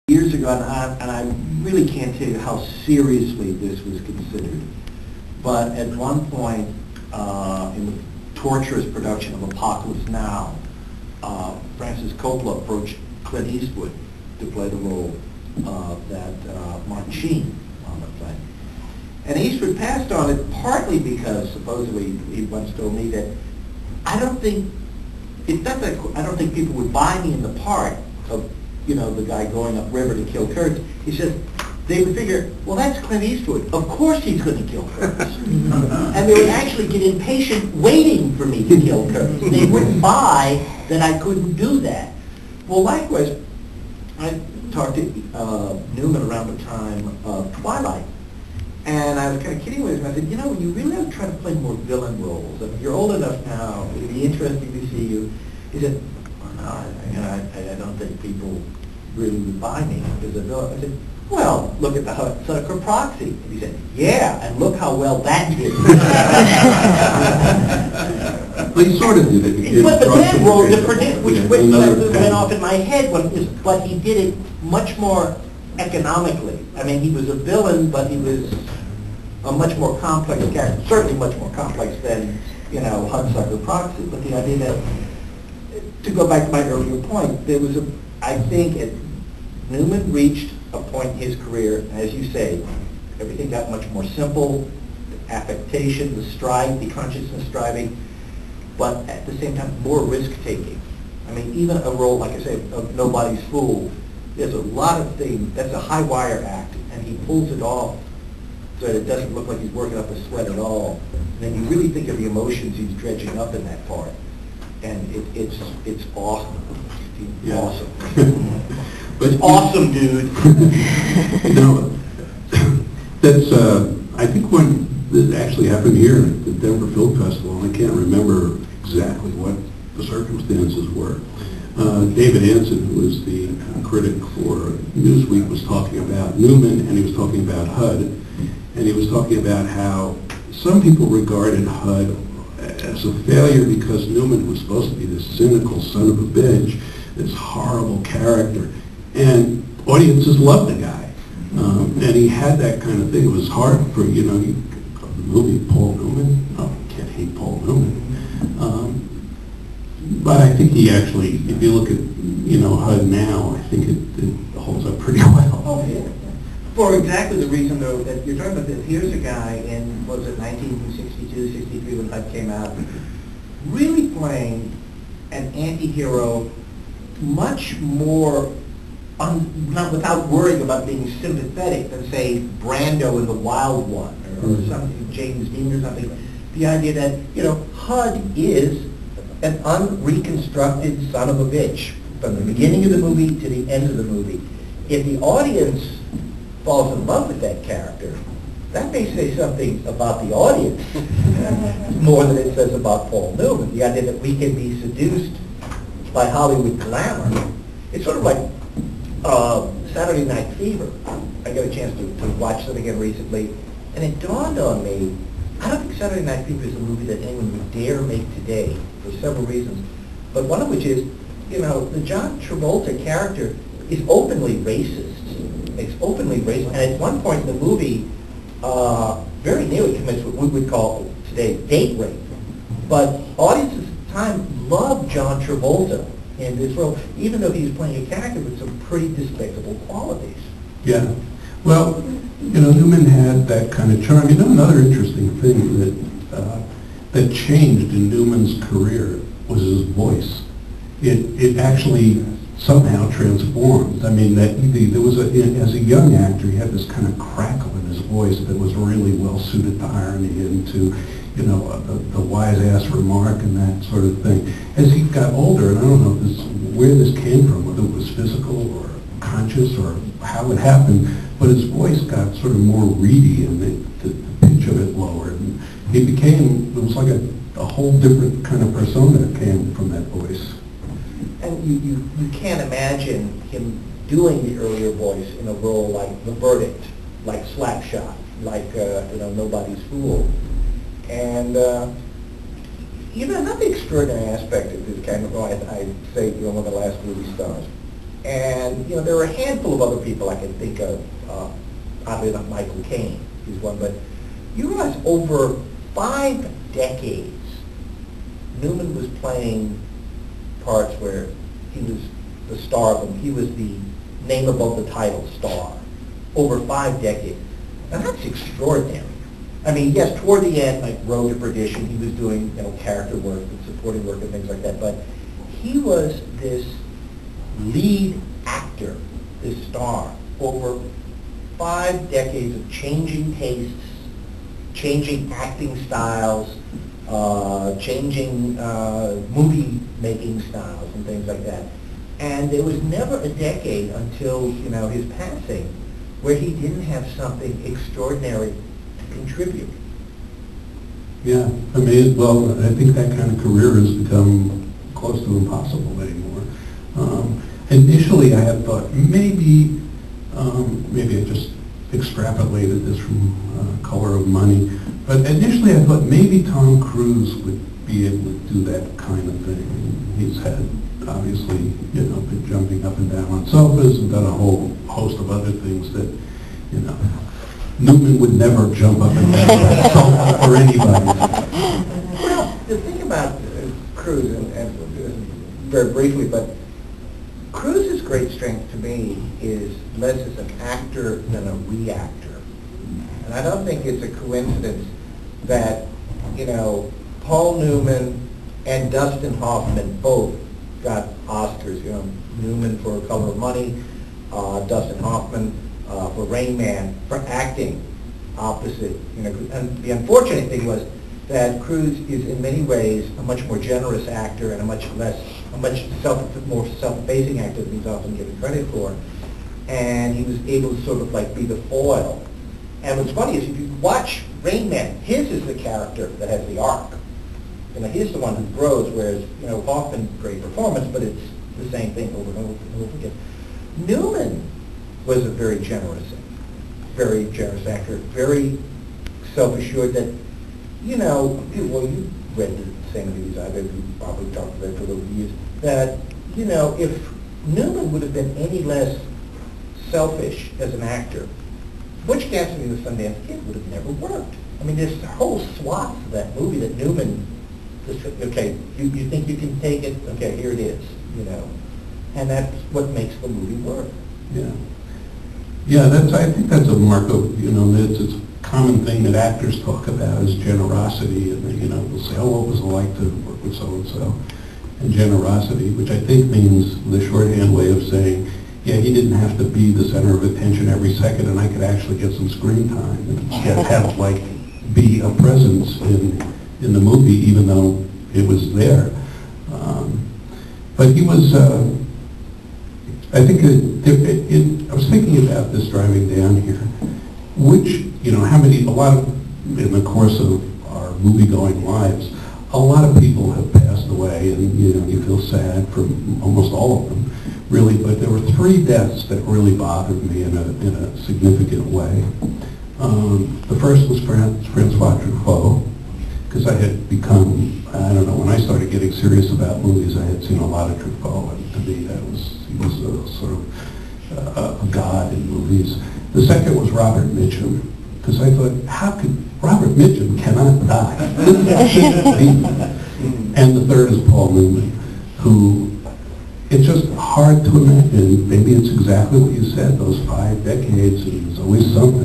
years ago, and I really can't tell you how seriously this was considered, but at one point in the torturous production of Apocalypse Now, Francis Coppola approached Clint Eastwood to play the role that Martin Sheen wound up playing. And Eastwood passed on it partly because supposedly he once told me that I don't think people would buy me in the part of, you know, the guy going upriver to kill Kurtz. He says, they would figure, well, that's Clint Eastwood. Of course he's going to kill Kurtz. And they would actually get impatient waiting for me to kill Kurtz. They wouldn't buy that I couldn't do that. Well, likewise, I talked to Newman around the time of Twilight. And I was kind of kidding with him. I said, you know, you really have to try to play more villain roles. I mean, you're old enough now. It'd be interesting to see you. He said, I don't think people really would buy me as a villain. I said, well, look at the Sucker Proxy. And he said, yeah, and look how well that did. Well, he sort of did it. But the man role, which went off in my head, but he did it much more economically. I mean, he was a villain, but he was a much more complex character, certainly much more complex than, you know, Sucker Proxy. But the idea that, to go back to my earlier point, there was I think Newman reached a point in his career, as you say, everything got much more simple, the affectation, the stride, the consciousness striving, but at the same time, more risk-taking. I mean, even a role, like I say, of Nobody's Fool, there's a lot of things, that's a high-wire act, and he pulls it off so that it doesn't look like he's working up a sweat at all. And then you really think of the emotions he's dredging up in that part. And it's awesome. Yeah. Awesome. But it's awesome, dude. No, that's I think when this actually happened here at the Denver Film Festival, and I can't remember exactly what the circumstances were. David Anson, who was the critic for Newsweek, was talking about Newman, and he was talking about HUD, and he was talking about how some people regarded HUD as a failure because Newman was supposed to be this cynical son of a bitch, this horrible character, and audiences loved the guy. And he had that kind of thing. It was hard for, you know, the movie Paul Newman. Oh, you can't hate Paul Newman. But I think he actually, if you look at, you know, HUD now, I think it holds up pretty well. Oh, yeah. For exactly the reason, though, that you're talking about this. Here's a guy in, what was it, 1962, 63 when HUD came out, really playing an anti-hero much more, not without worrying about being sympathetic than, say, Brando in The Wild One, or something, James Dean or something. The idea that, you know, HUD is an unreconstructed son of a bitch from the beginning of the movie to the end of the movie. If the audience falls in love with that character, that may say something about the audience more than it says about Paul Newman. The idea that we can be seduced by Hollywood glamour. It's sort of like Saturday Night Fever. I got a chance to watch that again recently, and it dawned on me, I don't think Saturday Night Fever is a movie that anyone would dare make today for several reasons, but one of which is, you know, the John Travolta character is openly racist. It's openly racist, and at one point in the movie, very nearly commits what we would call today date rape. But audiences at the time loved John Travolta in this role, even though he was playing a character with some pretty despicable qualities. Yeah. Well, you know, Newman had that kind of charm. You know, another interesting thing that changed in Newman's career was his voice. It actually somehow transformed. I mean, there was as a young actor, he had this kind of crackle in his voice that was really well suited to irony and to, you know, the wise ass remark and that sort of thing. As he got older, and I don't know where this came from, whether it was physical or conscious or how it happened, but his voice got sort of more reedy and the pitch of it lowered. And it was like a whole different kind of persona that came from that voice. And you can't imagine him doing the earlier voice in a role like The Verdict, like Slapshot, like you know, Nobody's Fool. And you know, another extraordinary aspect of this kind of role, I'd say, you know, one of the last movie stars, And, you know, there were a handful of other people I can think of, oddly enough, Michael Caine is one, but you realize over 5 decades, Newman was playing parts where he was the star of them. He was the name above the title star over 5 decades. Now that's extraordinary. I mean, yes, toward the end, like Road to Perdition, he was doing, you know, character work and supporting work and things like that, but he was this lead actor, this star, over 5 decades of changing tastes, changing acting styles, changing movie-making styles and things like that. And there was never a decade until, you know, his passing where he didn't have something extraordinary to contribute. Yeah, I mean, well, I think that kind of career has become close to impossible anymore. Initially, I had thought maybe I just extrapolated this from Color of Money, but initially I thought maybe Tom Cruise would be able to do that kind of thing. He's had, obviously, you know, been jumping up and down on sofas and done a whole host of other things that, you know, Newman would never jump up and down on a sofa for anybody. Well, the thing about Cruise, and very briefly, but Cruise's great strength to me is less as an actor than a reactor. And I don't think it's a coincidence that, you know, Paul Newman and Dustin Hoffman both got Oscars. You know, Newman for Color of Money, Dustin Hoffman for Rain Man, for acting opposite. You know, and the unfortunate thing was that Cruise is in many ways a much more generous actor and a much more self-effacing actor than he's often given credit for. And he was able to sort of like be the foil. And what's funny is if you watch Rain Man, his is the character that has the arc. You know, he's the one who grows, whereas, you know, Hoffman, great performance, but it's the same thing over and over again. Newman was a very generous actor, very self-assured that, you know, well, you read the same of these I've read, you probably talked about it for over years, that, you know, if Newman would have been any less selfish as an actor, Butch Cassidy and the Sundance Kid would have never worked. I mean, there's a whole swath of that movie that Newman just, okay, you think you can take it? Okay, here it is, you know. And that's what makes the movie work. Yeah. Yeah, I think that's a mark of, you know, it's a common thing that actors talk about is generosity, and they, you know, they'll say, oh, what was it like to work with so-and-so? And generosity, which I think means the shorthand way of saying, yeah, he didn't have to be the center of attention every second, and I could actually get some screen time and have, like, be a presence in the movie, even though it was there. But he was, I think, I was thinking about this driving down here, which, you know, in the course of our movie-going lives, a lot of people have passed away, and, you know, you feel sad for almost all of them, really, but there were 3 deaths that really bothered me in a significant way. The first was Francois Truffaut, because I had become, I don't know, when I started getting serious about movies, I had seen a lot of Truffaut, and to me he was a sort of a god in movies. The second was Robert Mitchum, because I thought, how could Robert Mitchum cannot die? And the third is Paul Newman, who, it's just hard to imagine. Maybe it's exactly what you said, those 5 decades, and there's always something.